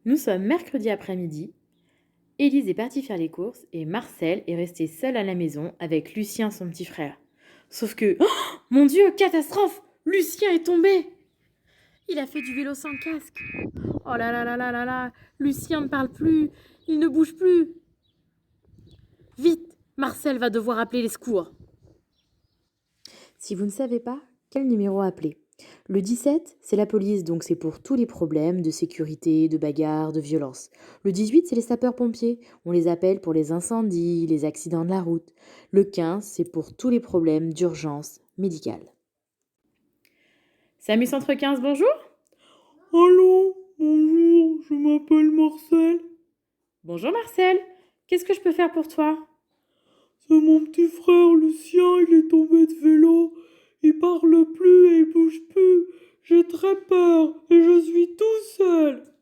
Nous sommes mercredi après-midi. Élise est partie faire les courses et Marcel est resté seul à la maison avec Lucien, son petit frère. Sauf que, oh, mon Dieu, catastrophe! Lucien est tombé! Il a fait du vélo sans casque. Oh là là là là là là! Lucien ne parle plus, il ne bouge plus. Vite, Marcel va devoir appeler les secours. Si vous ne savez pas, quel numéro appeler? Le 17, c'est la police, donc c'est pour tous les problèmes de sécurité, de bagarre, de violence. Le 18, c'est les sapeurs-pompiers. On les appelle pour les incendies, les accidents de la route. Le 15, c'est pour tous les problèmes d'urgence médicale. Samu Centre 15, bonjour. Allô, bonjour, je m'appelle Marcel. Bonjour Marcel. Qu'est-ce que je peux faire pour toi? C'est mon petit frère Lucien, il est tombé de vélo. Il parle plus et il bouge plus. J'ai très peur et je suis tout seul.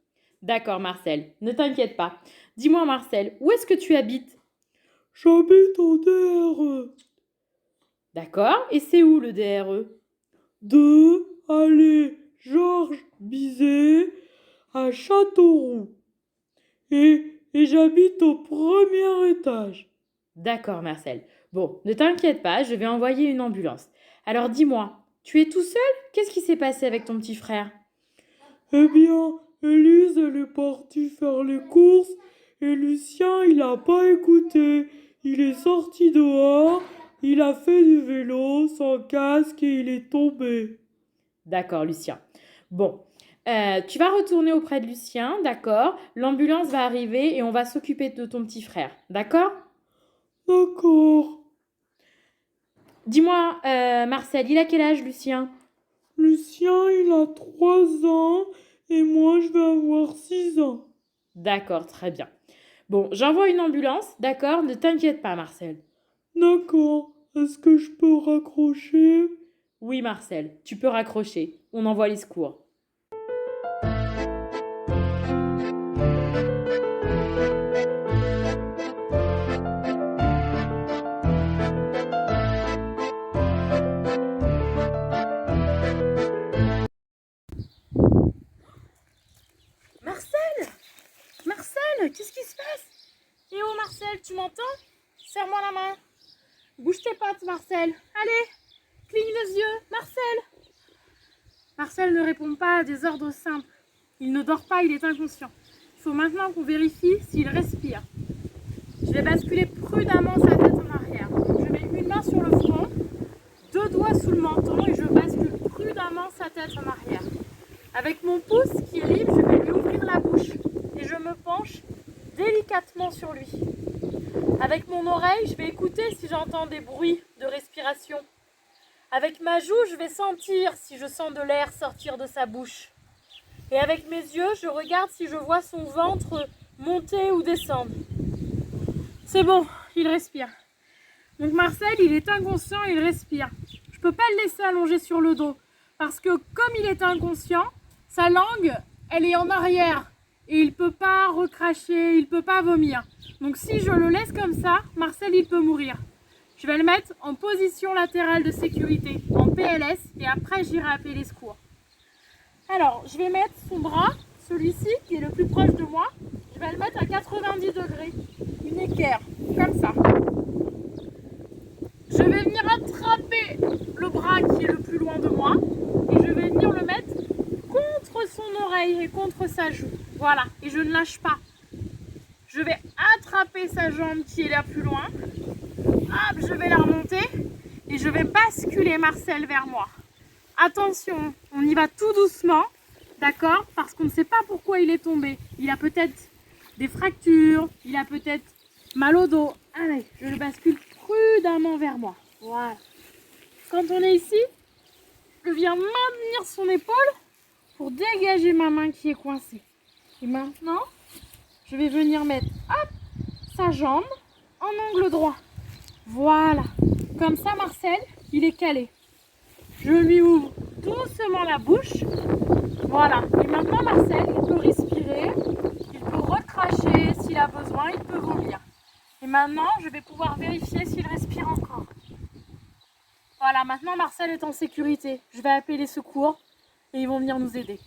D'accord Marcel, ne t'inquiète pas. Dis-moi Marcel, où est-ce que tu habites? J'habite au DRE. D'accord, et c'est où le DRE? Allée Georges Bizet à Châteauroux. Et j'habite au premier étage. D'accord, Marcel. Bon, ne t'inquiète pas, je vais envoyer une ambulance. Alors dis-moi, tu es tout seul? Qu'est-ce qui s'est passé avec ton petit frère? Eh bien, Élise, elle est partie faire les courses et Lucien, il n'a pas écouté. Il est sorti dehors, il a fait du vélo sans casque et il est tombé. D'accord, Lucien. Bon, tu vas retourner auprès de Lucien, d'accord? L'ambulance va arriver et on va s'occuper de ton petit frère, d'accord? D'accord. Dis-moi, Marcel, il a quel âge, Lucien? Lucien, il a 3 ans et moi, je vais avoir 6 ans. D'accord, très bien. Bon, j'envoie une ambulance, d'accord? Ne t'inquiète pas, Marcel. D'accord. Est-ce que je peux raccrocher? Oui, Marcel, tu peux raccrocher. On envoie les secours. Marcel! Marcel, qu'est-ce qui se passe? Eh oh Marcel, tu m'entends? Serre-moi la main. Bouge tes pattes, Marcel. Allez, cligne les yeux. Marcel! Marcel ne répond pas à des ordres simples. Il ne dort pas, il est inconscient. Il faut maintenant qu'on vérifie s'il respire. Je vais basculer prudemment sa tête en arrière. Je mets une main sur le front, 2 doigts sous le menton et je bascule prudemment sa tête en arrière. Avec mon pouce qui est libre, je vais lui ouvrir la bouche et je me penche délicatement sur lui. Avec mon oreille, je vais écouter si j'entends des bruits de respiration. Avec ma joue, je vais sentir si je sens de l'air sortir de sa bouche. Et avec mes yeux, je regarde si je vois son ventre monter ou descendre. C'est bon, il respire. Donc Marcel, il est inconscient, il respire. Je ne peux pas le laisser allongé sur le dos parce que comme il est inconscient, sa langue, elle est en arrière et il ne peut pas recracher, il ne peut pas vomir. Donc si je le laisse comme ça, Marcel, il peut mourir. Je vais le mettre en position latérale de sécurité, en PLS, et après j'irai appeler les secours. Alors, je vais mettre son bras, celui-ci qui est le plus proche de moi, je vais le mettre à 90 degrés, une équerre, comme ça. Je vais venir attraper le bras qui est le plus loin de moi et je vais venir le mettre contre son oreille et contre sa joue. Voilà, et je ne lâche pas. Je vais attraper sa jambe qui est là plus loin. Hop, je vais la remonter et je vais basculer Marcel vers moi. Attention, on y va tout doucement, d'accord? Parce qu'on ne sait pas pourquoi il est tombé. Il a peut-être des fractures, il a peut-être mal au dos. Allez, je le bascule prudemment vers moi. Voilà. Quand on est ici, je viens maintenir son épaule pour dégager ma main qui est coincée. Et maintenant, je vais venir mettre hop, sa jambe en angle droit. Voilà. Comme ça, Marcel, il est calé. Je lui ouvre doucement la bouche. Voilà. Et maintenant, Marcel, il peut respirer, il peut recracher s'il a besoin, il peut vomir. Et maintenant, je vais pouvoir vérifier s'il respire encore. Voilà, maintenant Marcel est en sécurité. Je vais appeler les secours et ils vont venir nous aider.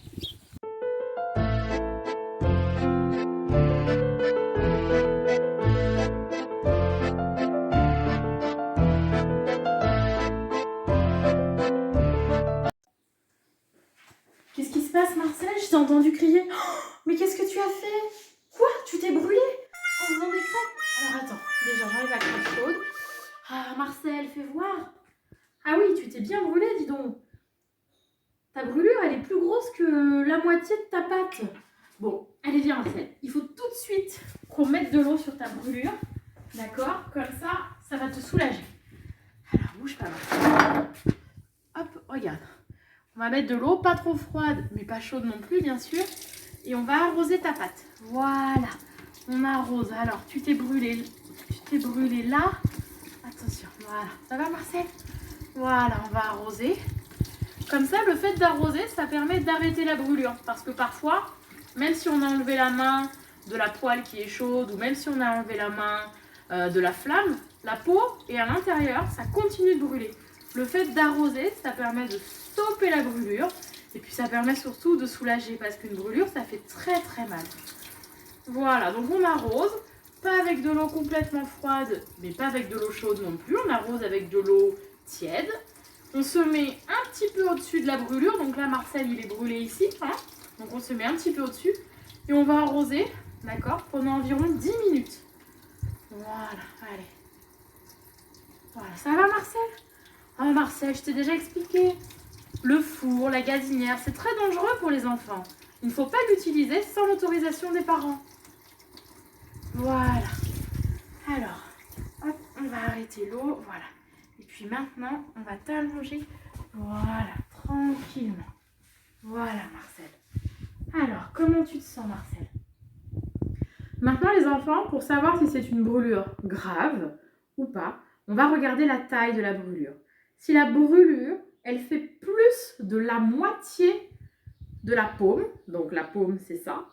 entendu crier. Oh, mais qu'est-ce que tu as fait? Quoi? Tu t'es brûlé en faisant des crêpes? Alors attends, déjà j'enlève la crêpe chaude. Ah Marcel, fais voir. Ah oui, tu t'es bien brûlé, dis donc. Ta brûlure, elle est plus grosse que la moitié de ta pâte. Bon, allez viens Marcel. Il faut tout de suite qu'on mette de l'eau sur ta brûlure. D'accord? Comme ça va te soulager. Alors, bouge pas Marcel. Hop, regarde. On va mettre de l'eau, pas trop froide, mais pas chaude non plus, bien sûr. Et on va arroser ta pâte. Voilà. On arrose. Alors, tu t'es brûlé là. Attention, voilà. Ça va Marcel? Voilà, on va arroser. Comme ça, le fait d'arroser, ça permet d'arrêter la brûlure. Parce que parfois, même si on a enlevé la main de la poêle qui est chaude, ou même si on a enlevé la main de la flamme, la peau est à l'intérieur, ça continue de brûler. Le fait d'arroser, ça permet de stopper la brûlure. Et puis ça permet surtout de soulager, parce qu'une brûlure, ça fait très très mal. Voilà, donc on arrose. Pas avec de l'eau complètement froide, mais pas avec de l'eau chaude non plus. On arrose avec de l'eau tiède. On se met un petit peu au-dessus de la brûlure. Donc là, Marcel, il est brûlé ici. Hein, donc on se met un petit peu au-dessus. Et on va arroser, d'accord, pendant environ 10 minutes. Voilà, allez. Voilà, ça va Marcel? Ah Marcel, je t'ai déjà expliqué. Le four, la gazinière, c'est très dangereux pour les enfants. Il ne faut pas l'utiliser sans l'autorisation des parents. Voilà. Alors, hop, on va arrêter l'eau. Voilà. Et puis maintenant, on va t'allonger. Voilà, tranquillement. Voilà, Marcel. Alors, comment tu te sens, Marcel? Maintenant, les enfants, pour savoir si c'est une brûlure grave ou pas, on va regarder la taille de la brûlure. Si la brûlure, elle fait plus de la moitié de la paume, donc la paume, c'est ça,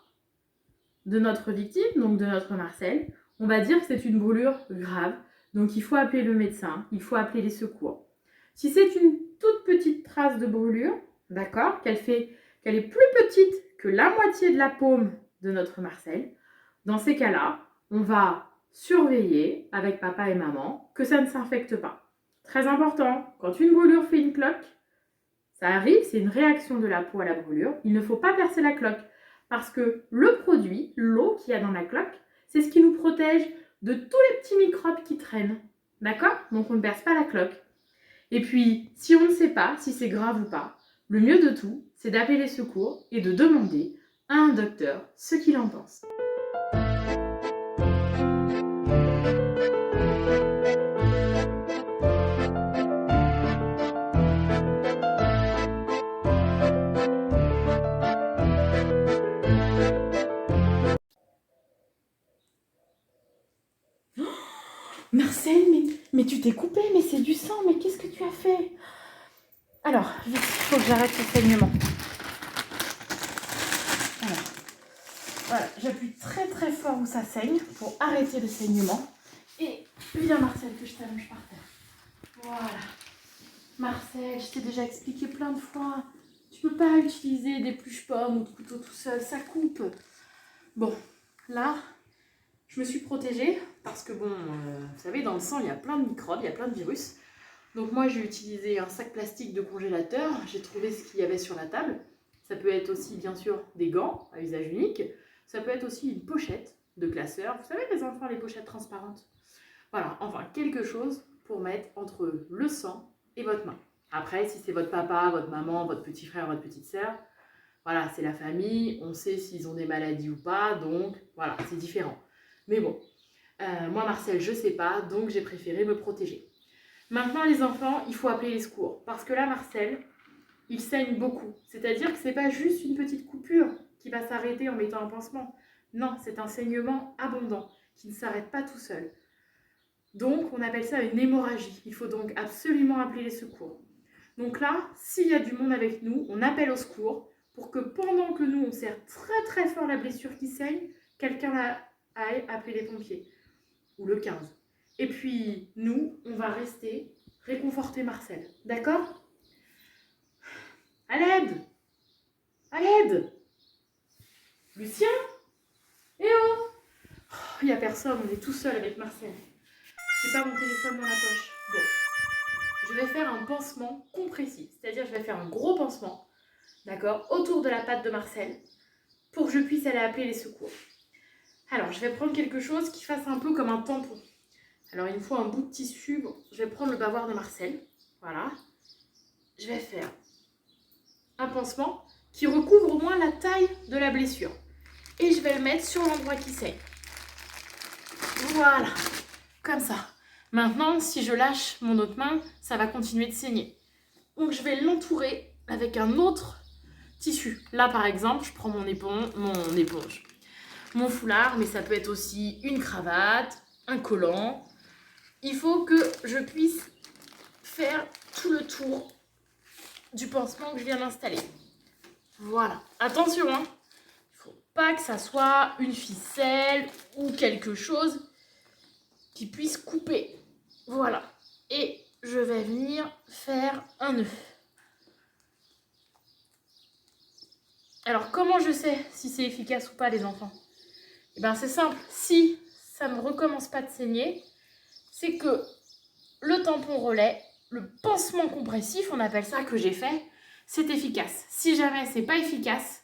de notre victime, donc de notre Marcel, on va dire que c'est une brûlure grave. Donc il faut appeler le médecin, il faut appeler les secours. Si c'est une toute petite trace de brûlure, d'accord, qu'elle est plus petite que la moitié de la paume de notre Marcel, dans ces cas-là, on va surveiller avec papa et maman que ça ne s'infecte pas. Très important, quand une brûlure fait une cloque, ça arrive, c'est une réaction de la peau à la brûlure, il ne faut pas percer la cloque parce que le produit, l'eau qu'il y a dans la cloque, c'est ce qui nous protège de tous les petits microbes qui traînent. D'accord? Donc on ne perce pas la cloque. Et puis, si on ne sait pas si c'est grave ou pas, le mieux de tout, c'est d'appeler les secours et de demander à un docteur ce qu'il en pense. Marcel, mais tu t'es coupé, mais c'est du sang, mais qu'est-ce que tu as fait? Alors, vite, il faut que j'arrête ce saignement. Alors, voilà, j'appuie très très fort où ça saigne pour arrêter le saignement. Et viens Marcel, que je t'allonge par terre. Voilà. Marcel, je t'ai déjà expliqué plein de fois. Tu peux pas utiliser d'épluche-pomme ou de couteau tout seul, ça coupe. Bon, là, je me suis protégée parce que bon, vous savez, dans le sang, il y a plein de microbes, il y a plein de virus. Donc moi, j'ai utilisé un sac plastique de congélateur. J'ai trouvé ce qu'il y avait sur la table. Ça peut être aussi, bien sûr, des gants à usage unique. Ça peut être aussi une pochette de classeur. Vous savez, les enfants, les pochettes transparentes. Voilà, enfin, quelque chose pour mettre entre le sang et votre main. Après, si c'est votre papa, votre maman, votre petit frère, votre petite sœur, voilà, c'est la famille. On sait s'ils ont des maladies ou pas. Donc, voilà, c'est différent. Mais bon, moi, Marcel, je ne sais pas. Donc, j'ai préféré me protéger. Maintenant, les enfants, il faut appeler les secours. Parce que là, Marcel, il saigne beaucoup. C'est-à-dire que ce n'est pas juste une petite coupure qui va s'arrêter en mettant un pansement. Non, c'est un saignement abondant qui ne s'arrête pas tout seul. Donc, on appelle ça une hémorragie. Il faut donc absolument appeler les secours. Donc là, s'il y a du monde avec nous, on appelle au secours pour que pendant que nous, on serre très très fort la blessure qui saigne, quelqu'un aille appeler les pompiers ou le 15. Et puis, nous, on va rester réconforter Marcel. D'accord? À l'aide! À l'aide! Lucien? Eh oh! Il n'y a personne, on est tout seul avec Marcel. J'ai pas mon téléphone dans la poche. Bon. Je vais faire un pansement compressif. C'est-à-dire, je vais faire un gros pansement, d'accord, autour de la patte de Marcel. pour que je puisse aller appeler les secours. Alors, je vais prendre quelque chose qui fasse un peu comme un tampon. Alors, il me faut un bout de tissu. Bon, je vais prendre le bavoir de Marcel. Voilà. Je vais faire un pansement qui recouvre au moins la taille de la blessure. Et je vais le mettre sur l'endroit qui saigne. Voilà, comme ça. Maintenant, si je lâche mon autre main, ça va continuer de saigner. Donc, je vais l'entourer avec un autre tissu. Là, par exemple, je prends mon éponge, mon foulard, mais ça peut être aussi une cravate, un collant. Il faut que je puisse faire tout le tour du pansement que je viens d'installer. Voilà. Attention, hein. Il ne faut pas que ça soit une ficelle ou quelque chose qui puisse couper. Voilà. Et je vais venir faire un nœud. Alors, comment je sais si c'est efficace ou pas, les enfants? Eh bien, c'est simple. Si ça ne recommence pas de saigner, c'est que le tampon relais, le pansement compressif, on appelle ça, que j'ai fait, c'est efficace. Si jamais c'est pas efficace,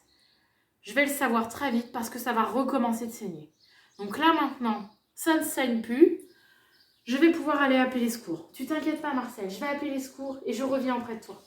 je vais le savoir très vite parce que ça va recommencer de saigner. Donc là, maintenant, ça ne saigne plus. Je vais pouvoir aller appeler les secours. Tu t'inquiètes pas, Marcel, je vais appeler les secours et je reviens auprès de toi.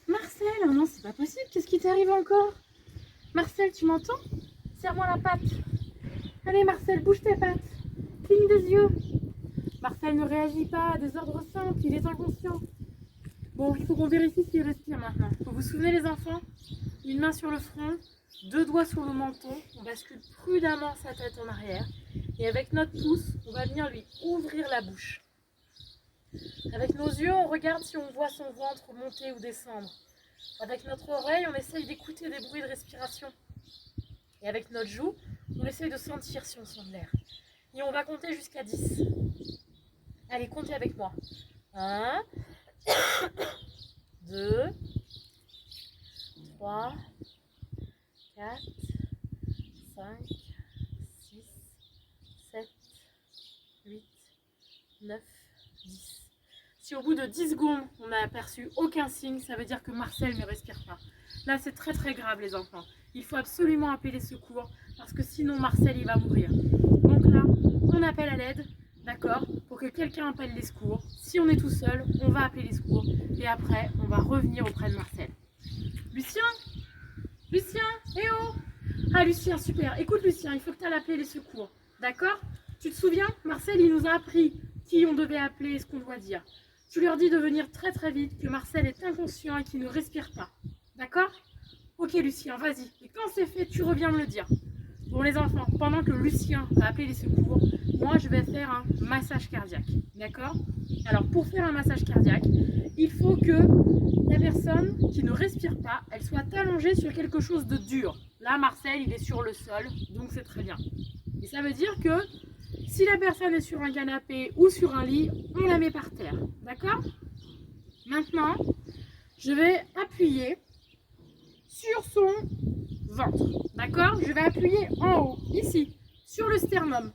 Marcel, oh non, c'est pas possible. Qu'est-ce qui t'arrive encore? Marcel, tu m'entends? Serre-moi la patte. Allez, Marcel, bouge tes pattes. Cligne des yeux. Marcel ne réagit pas à des ordres simples, il est inconscient. Bon, il faut qu'on vérifie s'il respire maintenant. Vous vous souvenez, les enfants? Une main sur le front, 2 doigts sur le menton. On bascule prudemment sa tête en arrière. Et avec notre pouce, on va venir lui ouvrir la bouche. Avec nos yeux, on regarde si on voit son ventre monter ou descendre. Avec notre oreille, on essaye d'écouter des bruits de respiration. Et avec notre joue, on essaye de sentir si on sent de l'air. Et on va compter jusqu'à 10. Allez, comptez avec moi. 1, 2, 3, 4, 5, 6, 7, 8, 9, 10. Si au bout de 10 secondes, on n'a aperçu aucun signe, ça veut dire que Marcel ne respire pas. Là, c'est très très grave, les enfants. Il faut absolument appeler les secours parce que sinon Marcel, il va mourir. Donc là, on appelle à l'aide, d'accord, pour que quelqu'un appelle les secours. Si on est tout seul, on va appeler les secours et après, on va revenir auprès de Marcel. Lucien, eh oh! Ah, Lucien, super. Écoute, Lucien, il faut que tu ailles appeler les secours, d'accord? Tu te souviens, Marcel, il nous a appris qui on devait appeler et ce qu'on doit dire. Tu leur dis de venir très très vite, que Marcel est inconscient et qu'il ne respire pas. D'accord? Ok, Lucien, vas-y. Et quand c'est fait, tu reviens me le dire. Bon, les enfants, pendant que Lucien va appeler les secours, moi, je vais faire un massage cardiaque. D'accord? Alors, pour faire un massage cardiaque, il faut que la personne qui ne respire pas, elle soit allongée sur quelque chose de dur. Là, Marcel, il est sur le sol, donc c'est très bien. Et ça veut dire que si la personne est sur un canapé ou sur un lit, on la met par terre. D'accord? Maintenant, je vais appuyer sur son ventre. D'accord? Je vais appuyer en haut, ici, sur le sternum.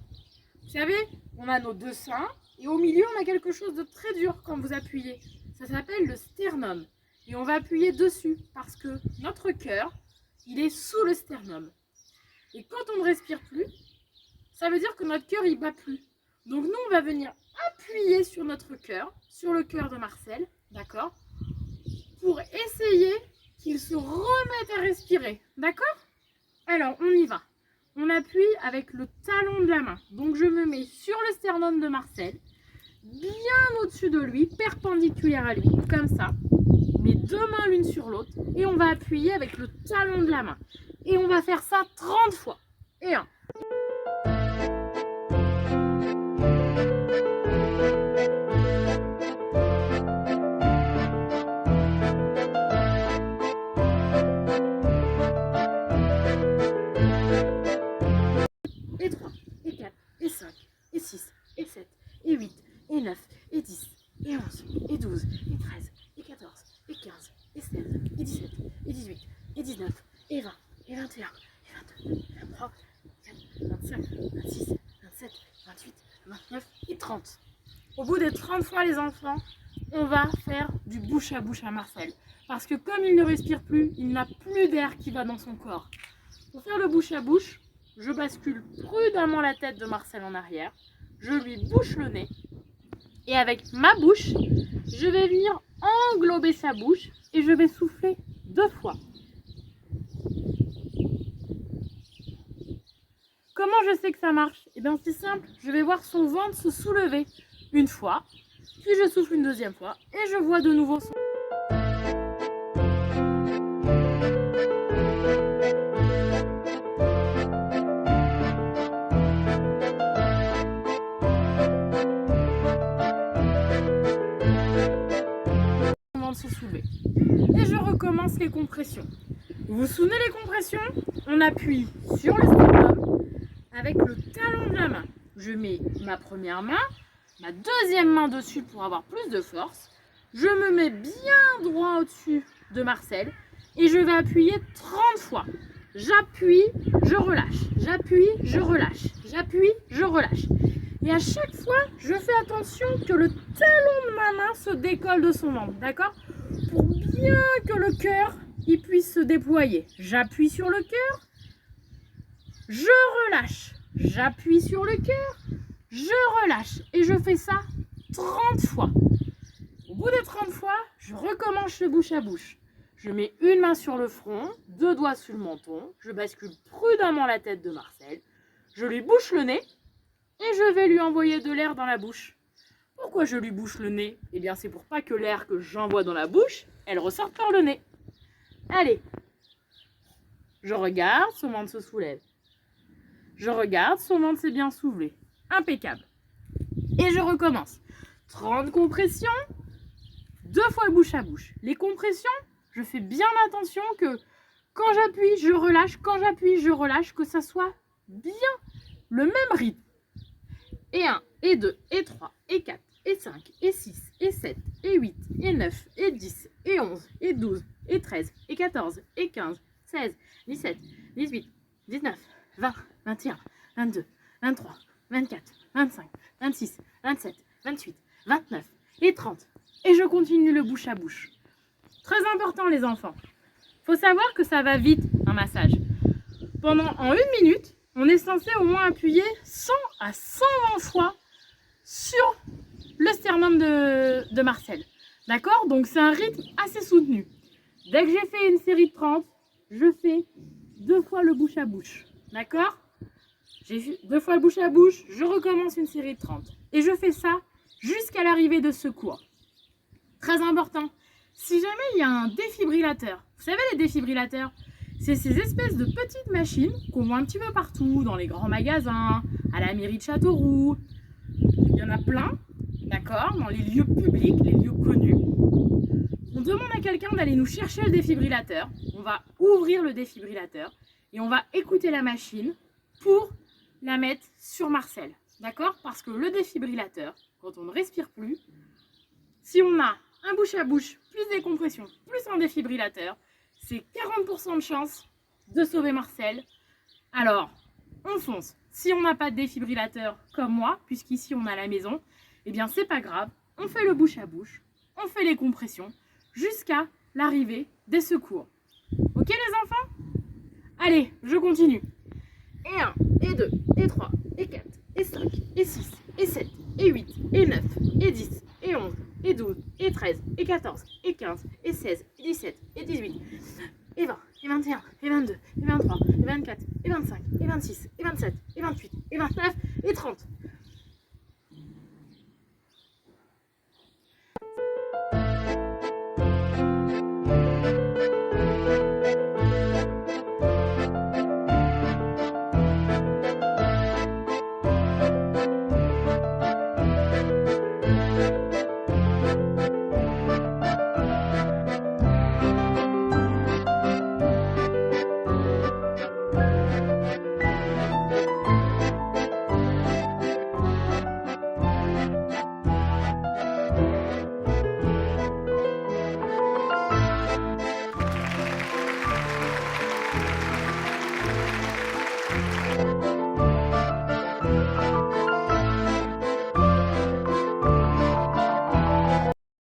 Vous savez, on a nos 2 seins et au milieu, on a quelque chose de très dur quand vous appuyez. Ça s'appelle le sternum. Et on va appuyer dessus parce que notre cœur, il est sous le sternum. Et quand on ne respire plus, ça veut dire que notre cœur, il bat plus. Donc nous, on va venir appuyer sur notre cœur, sur le cœur de Marcel, d'accord, pour essayer qu'il se remette à respirer, d'accord? Alors, on y va. On appuie avec le talon de la main. Donc je me mets sur le sternum de Marcel, bien au-dessus de lui, perpendiculaire à lui, comme ça. Mes 2 mains l'une sur l'autre et on va appuyer avec le talon de la main. Et on va faire ça 30 fois. Et 1. Et 3, et 4, et 5, et 6, et 7, et 8, et 9, et 10, et 11, et 12, et 13, 30 fois les enfants, on va faire du bouche à Marcel. Parce que comme il ne respire plus, il n'a plus d'air qui va dans son corps. Pour faire le bouche à bouche, je bascule prudemment la tête de Marcel en arrière, je lui bouche le nez et avec ma bouche, je vais venir englober sa bouche et je vais souffler 2 fois. Comment je sais que ça marche? Eh bien c'est simple, je vais voir son ventre se soulever une fois, puis je souffle une deuxième fois et je vois de nouveau son... se soulever. Et je recommence les compressions. Vous vous souvenez les compressions? On appuie sur le sternum avec le talon de la main. Je mets ma première main, ma deuxième main dessus pour avoir plus de force. Je me mets bien droit au-dessus de Marcel et je vais appuyer 30 fois. J'appuie, je relâche. J'appuie, je relâche. J'appuie, je relâche. Et à chaque fois, je fais attention que le talon de ma main se décolle de son ventre, d'accord? Pour bien que le cœur il puisse se déployer. J'appuie sur le cœur, je relâche. J'appuie sur le cœur, je relâche. Et je fais ça 30 fois. Au bout des 30 fois, je recommence le bouche à bouche. Je mets une main sur le front, 2 doigts sur le menton, je bascule prudemment la tête de Marcel, je lui bouche le nez, et je vais lui envoyer de l'air dans la bouche. Pourquoi je lui bouche le nez? Eh bien c'est pour pas que l'air que j'envoie dans la bouche, elle ressorte par le nez. Allez. Je regarde, son ventre se soulève. Je regarde, son ventre s'est bien soulevé. Impeccable. Et je recommence. 30 compressions, 2 fois le bouche à bouche. Les compressions, je fais bien attention que quand j'appuie, je relâche. Quand j'appuie, je relâche. Que ça soit bien le même rythme. Et 1, et 2, et 3, et 4, et 5, et 6, et 7, et 8, et 9, et 10, et 11, et 12, et 13, et 14, et 15, 16, 17, 18, 19, 20, 21, 22, 23, 24, 25, 26, 27, 28, 29, et 30. Et je continue le bouche à bouche. Très important les enfants. Faut savoir que ça va vite un massage. En 1 minute, on est censé au moins appuyer 100 à 120 fois sur le sternum de Marcel. D'accord? Donc c'est un rythme assez soutenu. Dès que j'ai fait une série de 30, je fais 2 fois le bouche à bouche. D'accord? J'ai fait 2 fois le bouche à bouche, je recommence une série de 30. Et je fais ça jusqu'à l'arrivée de secours. Très important. Si jamais il y a un défibrillateur, vous savez les défibrillateurs? C'est ces espèces de petites machines qu'on voit un petit peu partout, dans les grands magasins, à la mairie de Châteauroux. Il y en a plein, d'accord, dans les lieux publics, les lieux connus. On demande à quelqu'un d'aller nous chercher le défibrillateur. On va ouvrir le défibrillateur et on va écouter la machine pour la mettre sur Marcel. D'accord? Parce que le défibrillateur, quand on ne respire plus, si on a un bouche à bouche, plus des compressions, plus un défibrillateur, c'est 40% de chance de sauver Marcel. Alors, on fonce. Si on n'a pas de défibrillateur comme moi, puisqu'ici on a la maison, eh bien c'est pas grave. On fait le bouche à bouche, on fait les compressions jusqu'à l'arrivée des secours. Ok les enfants? Allez, je continue. Et 1, et 2, et 3, et 4, et 5, et 6, et 7, et 8, et 9, et 10, et 11, et 12, et 13, et 14, et 15, et 16, et 17, et 18, et 20, et 21, et 22, et 23, et 24, et 25, et 26, et 27, et 28, et 29, et 30.